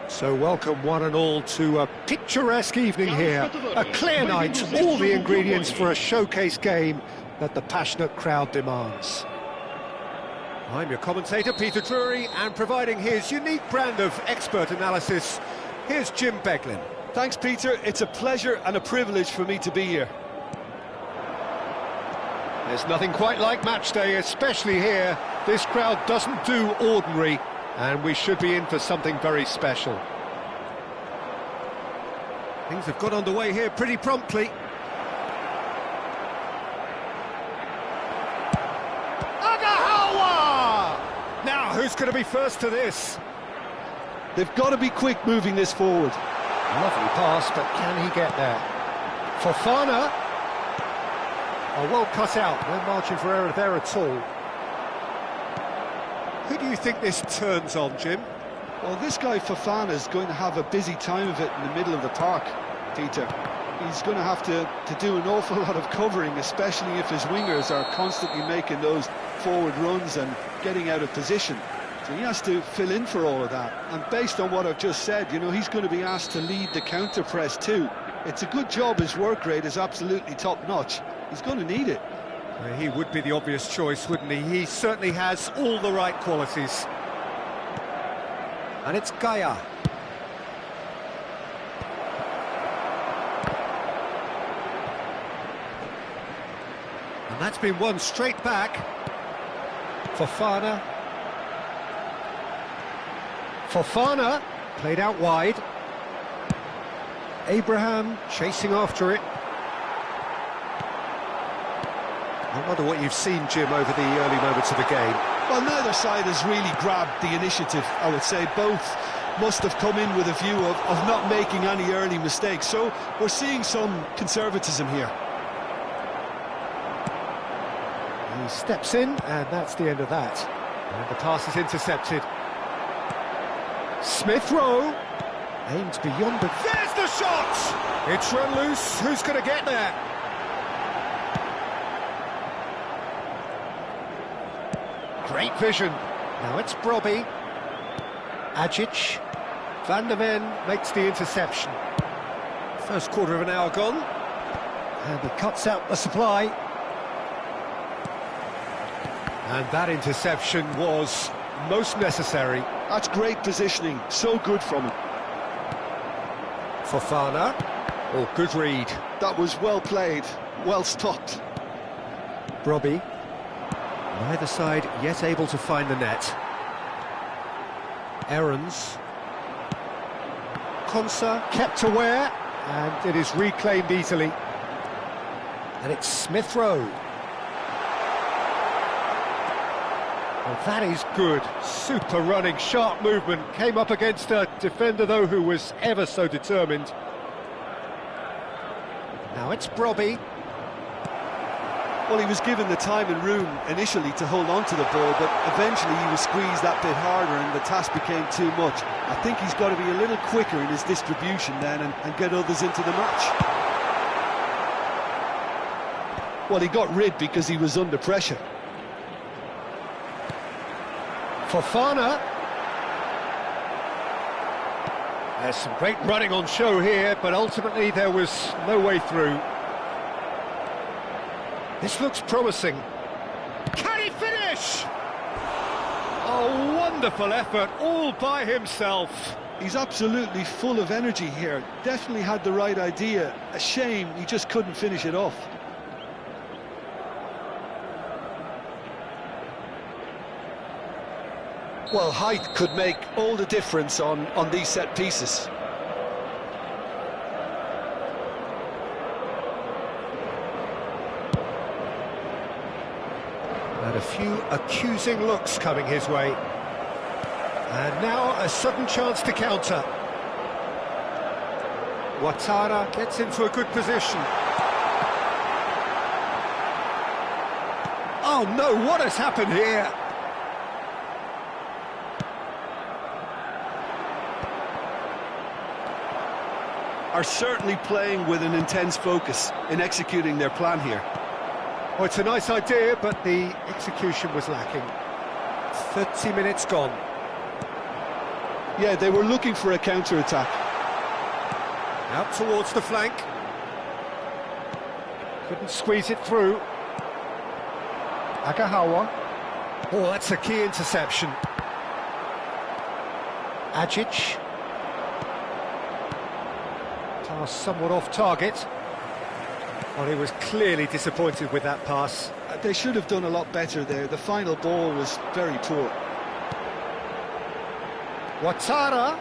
So welcome one and all to a picturesque evening here, a clear night, all the ingredients for a showcase game that the passionate crowd demands. I'm your commentator, Peter Drury, and providing his unique brand of expert analysis, here's Jim Beglin. Thanks, Peter. It's a pleasure and a privilege for me to be here. There's nothing quite like match day, especially here. This crowd doesn't do ordinary, and we should be in for something very special. Things have got underway here pretty promptly. Agahawa! Now, who's going to be first to this? They've got to be quick moving this forward. Lovely pass, but can he get there? Fofana. Oh, well cut out, no margin for error there at all. Who do you think this turns on, Jim? Well, this guy Fofana is going to have a busy time of it in the middle of the park, Peter. He's going to have to do an awful lot of covering, especially if his wingers are constantly making those forward runs and getting out of position. So he has to fill in for all of that. And based on what I've just said, you know, he's going to be asked to lead the counter-press too. It's a good job. His work rate is absolutely top-notch. He's going to need it. He would be the obvious choice, wouldn't he? He certainly has all the right qualities. And it's Gaia. And that's been won straight back. Fofana. Fofana, played out wide. Abraham chasing after it. I wonder what you've seen, Jim, over the early moments of the game. Well, neither side has really grabbed the initiative, I would say. Both must have come in with a view of not making any early mistakes. So we're seeing some conservatism here. He steps in, and that's the end of that. And the pass is intercepted. Smith Rowe aims beyond, but there's the shot! It's run loose. Who's going to get there? Great vision. Now it's Brobby. Ajic. Van der Ven makes the interception. First quarter of an hour gone. And he cuts out the supply. And that interception was most necessary. That's great positioning. So good from him. Fofana. Oh, good read. That was well played. Well stopped. Brobby. Neither side yet able to find the net. Aarons. Konsa kept aware, and it is reclaimed easily. And it's Smith Rowe. Well, that is good. Super running, sharp movement. Came up against a defender, though, who was ever so determined. Now it's Brobby. Well, he was given the time and room initially to hold on to the ball, but eventually he was squeezed that bit harder and the task became too much. I think he's got to be a little quicker in his distribution then and get others into the match. Well, he got rid because he was under pressure. Fofana. There's some great running on show here, but ultimately there was no way through. This looks promising. Can he finish? A wonderful effort, all by himself. He's absolutely full of energy here. Definitely had the right idea. A shame he just couldn't finish it off. Well, height could make all the difference on these set pieces. And a few accusing looks coming his way. And now a sudden chance to counter. Ouattara gets into a good position. Oh no, what has happened here? Are certainly playing with an intense focus in executing their plan here. Well, it's a nice idea, but the execution was lacking. 30 minutes gone. Yeah, they were looking for a counter-attack. Out towards the flank. Couldn't squeeze it through. Agahawa. Oh, that's a key interception. Ajic. Pass somewhat off target. Well, he was clearly disappointed with that pass. They should have done a lot better there. The final ball was very poor. Ouattara.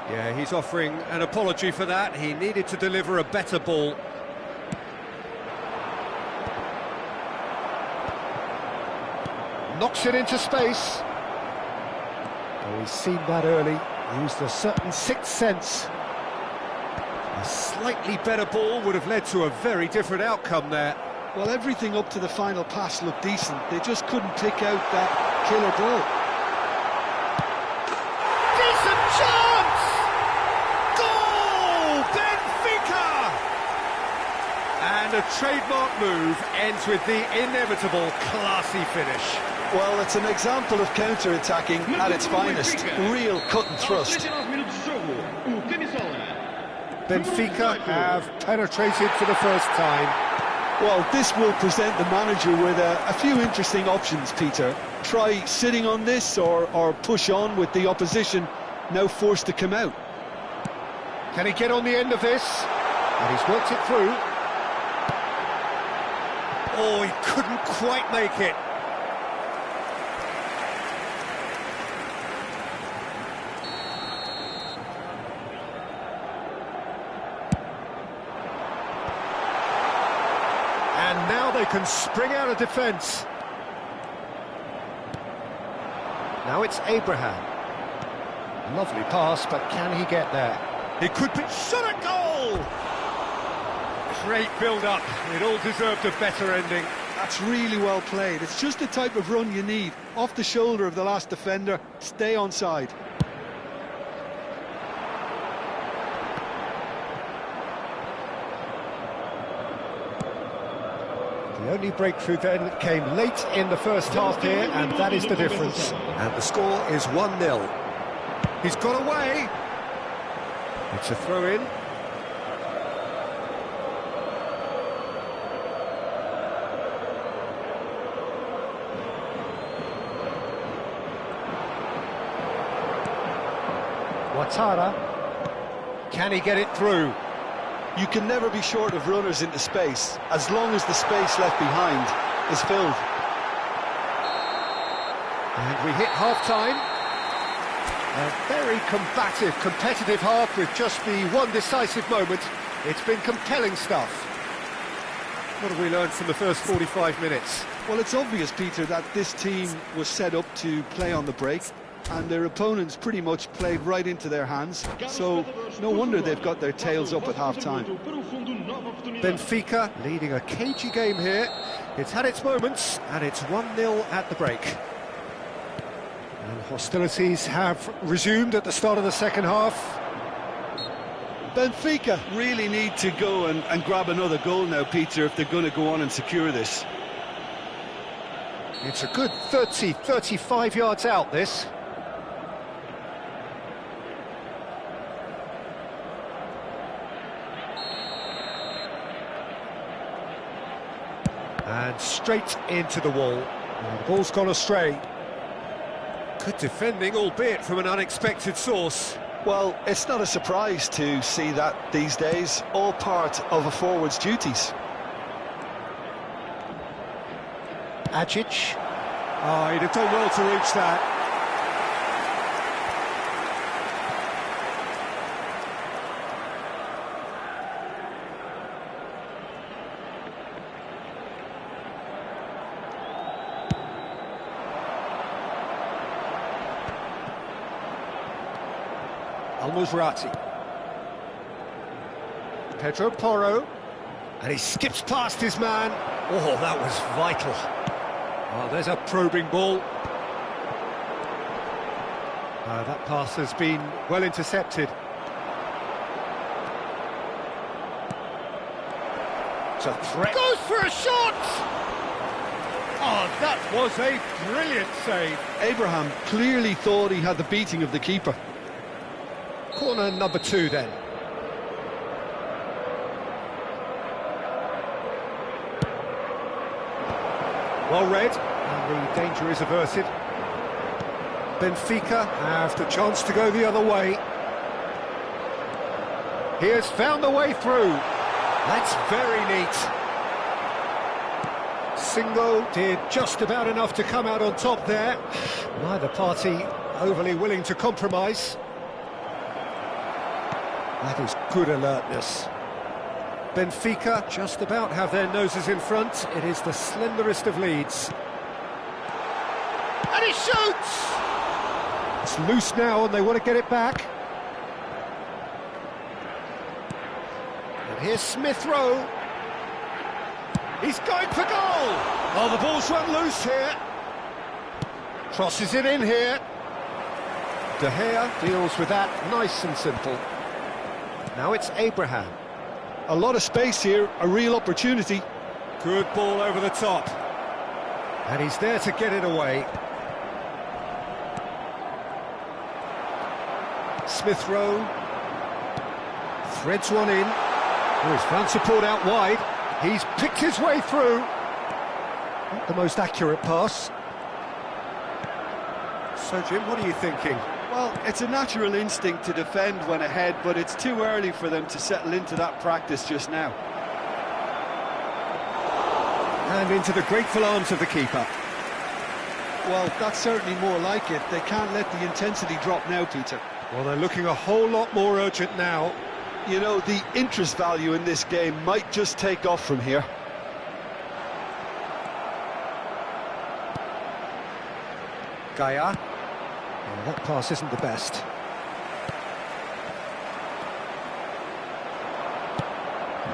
Yeah, he's offering an apology for that. He needed to deliver a better ball. Knocks it into space. Oh, he's seen that early. Used a certain sixth sense. A slightly better ball would have led to a very different outcome there. Well, everything up to the final pass looked decent. They just couldn't pick out that killer ball. Decent chance! Goal! Benfica! And a trademark move ends with the inevitable classy finish. Well, it's an example of counter-attacking at its finest. Real cut and thrust. Benfica have penetrated for the first time. Well, this will present the manager with a few interesting options, Peter. Try sitting on this or push on with the opposition now forced to come out. Can he get on the end of this? And he's worked it through. Oh, he couldn't quite make it. And now they can spring out of defence. Now it's Abraham. Lovely pass, but can he get there? He could be shot at goal! Great build-up. It all deserved a better ending. That's really well played. It's just the type of run you need. Off the shoulder of the last defender, stay onside. The only breakthrough then came late in the first half here, and that is the difference. And the score is 1-0. He's got away. It's a throw-in. Ouattara. Can he get it through? You can never be short of runners into space, as long as the space left behind is filled. And we hit half-time. A very combative, competitive half with just the one decisive moment. It's been compelling stuff. What have we learned from the first 45 minutes? Well, it's obvious, Peter, that this team was set up to play on the break, and their opponents pretty much played right into their hands, so no wonder they've got their tails up at half-time. Benfica leading a cagey game here. It's had its moments, and it's 1-0 at the break. And hostilities have resumed at the start of the second half. Benfica really need to go and grab another goal now, Peter, if they're going to go on and secure this. It's a good 35 yards out, this. And straight into the wall. And the ball's gone astray. Good defending, albeit from an unexpected source. Well, it's not a surprise to see that these days, all part of a forward's duties. Ajic. Oh, he'd have done well to reach that. Al-Musrati. Pedro Porro. And he skips past his man. Oh, that was vital. Oh, there's a probing ball. That pass has been well intercepted. It's a threat. Goes for a shot! Oh, that That was a brilliant save. Abraham clearly thought he had the beating of the keeper. Corner number 2 then. Well read, and the danger is averted. Benfica have the chance to go the other way. He has found the way through. That's very neat. Singo did just about enough to come out on top there. Neither party overly willing to compromise. That is good alertness. Benfica just about have their noses in front. It is the slenderest of leads. And he shoots! It's loose now and they want to get it back. And here's Smith Rowe. He's going for goal! Oh, the ball's run loose here. Crosses it in here. De Gea deals with that nice and simple. Now it's Abraham. A lot of space here, a real opportunity. Good ball over the top. And he's there to get it away. Smith Rowe threads one in. Oh, he's found support out wide. He's picked his way through. Not the most accurate pass. So, Jim, what are you thinking? Well, it's a natural instinct to defend when ahead, but it's too early for them to settle into that practice just now. And into the grateful arms of the keeper. Well, that's certainly more like it. They can't let the intensity drop now, Peter. Well, they're looking a whole lot more urgent now. You know, the interest value in this game might just take off from here. Gaia. Oh, that pass isn't the best.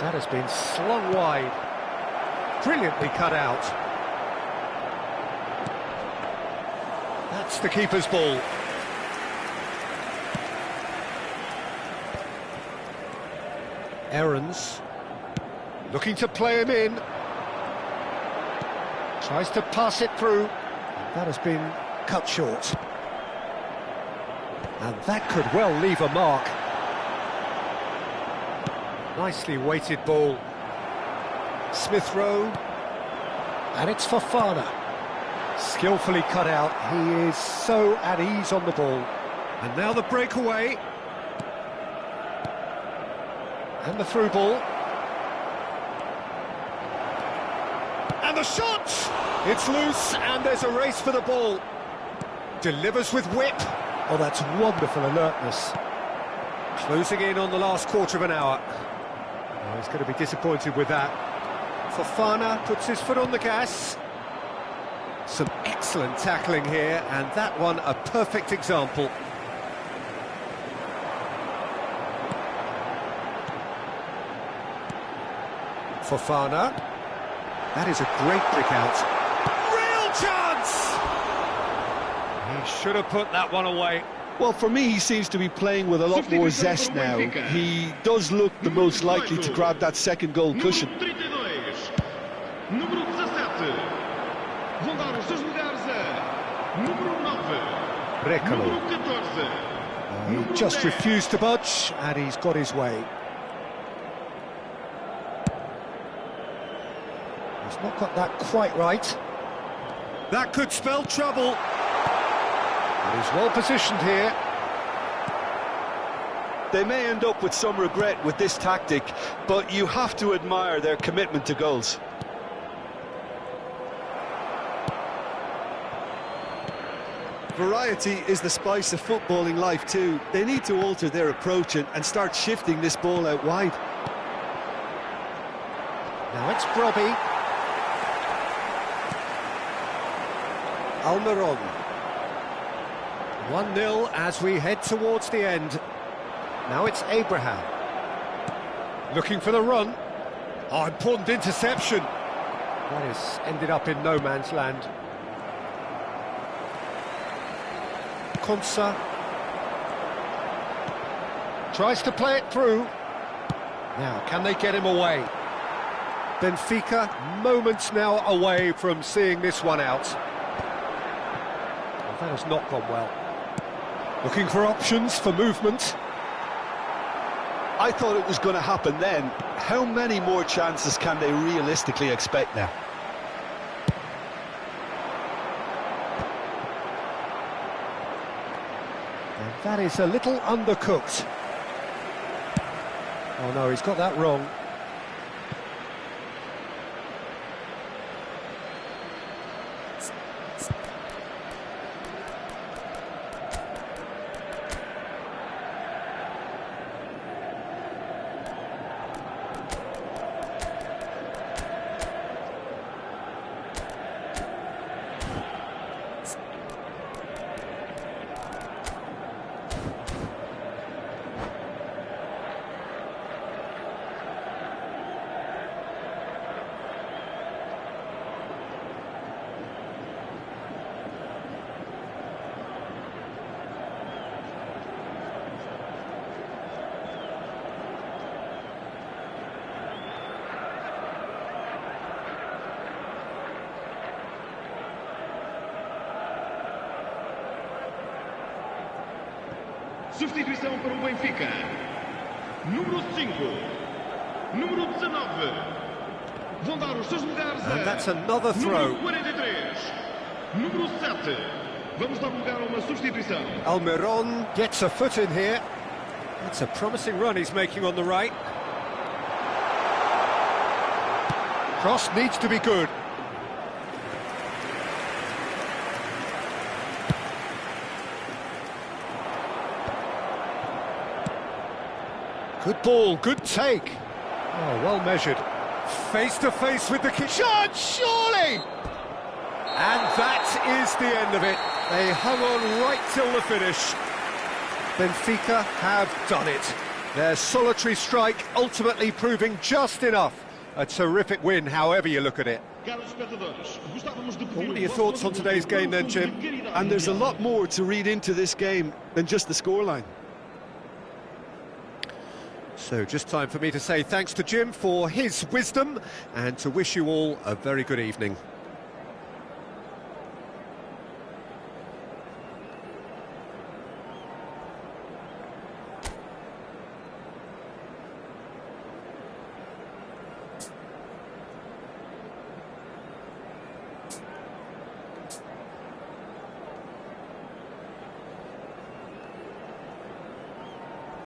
That has been slung wide. Brilliantly cut out. That's the keeper's ball. Aarons looking to play him in. Tries to pass it through. That has been cut short. And that could well leave a mark. Nicely weighted ball. Smith Rowe. And it's Fofana. Skillfully cut out. He is so at ease on the ball. And now the breakaway. And the through ball. And the shot! It's loose, and there's a race for the ball. Delivers with whip. Oh, that's wonderful alertness. Closing in on the last quarter of an hour. Oh, he's going to be disappointed with that. Fofana puts his foot on the gas. Some excellent tackling here, and that one a perfect example. Fofana. That is a great pick out. Real chance! He should have put that one away. Well, for me, he seems to be playing with a lot more zest now. He does look the most likely to grab that second goal cushion. He just refused to budge, and he's got his way. He's not got that quite right. That could spell trouble. But he's well positioned here. They may end up with some regret with this tactic, but you have to admire their commitment to goals. Variety is the spice of footballing life too. They need to alter their approach and start shifting this ball out wide. Now it's Brobby. Almiron. 1-0 as we head towards the end. Now it's Abraham. Looking for the run. Oh, important interception. That has ended up in no man's land. Konsa. Tries to play it through. Now, can they get him away? Benfica moments now away from seeing this one out. Well, that has not gone well. Looking for options for movement. I thought it was going to happen then. How many more chances can they realistically expect now? And that is a little undercooked. Oh no, he's got that wrong. Substituição para o Benfica. Número 5. Número 19. Vão dar os seus lugares a... And that's another throw. Número 43. Número 7. Vamos dar lugar a uma substituição. Almiron gets a foot in here. That's a promising run he's making on the right. Cross needs to be good. Good ball, good take. Oh, well measured. Face to face with the kick. Shot, surely! And that is the end of it. They hung on right till the finish. Benfica have done it. Their solitary strike ultimately proving just enough. A terrific win, however you look at it. What are your thoughts on today's game then, Jim? And there's a lot more to read into this game than just the scoreline. So just time for me to say thanks to Jim for his wisdom and to wish you all a very good evening.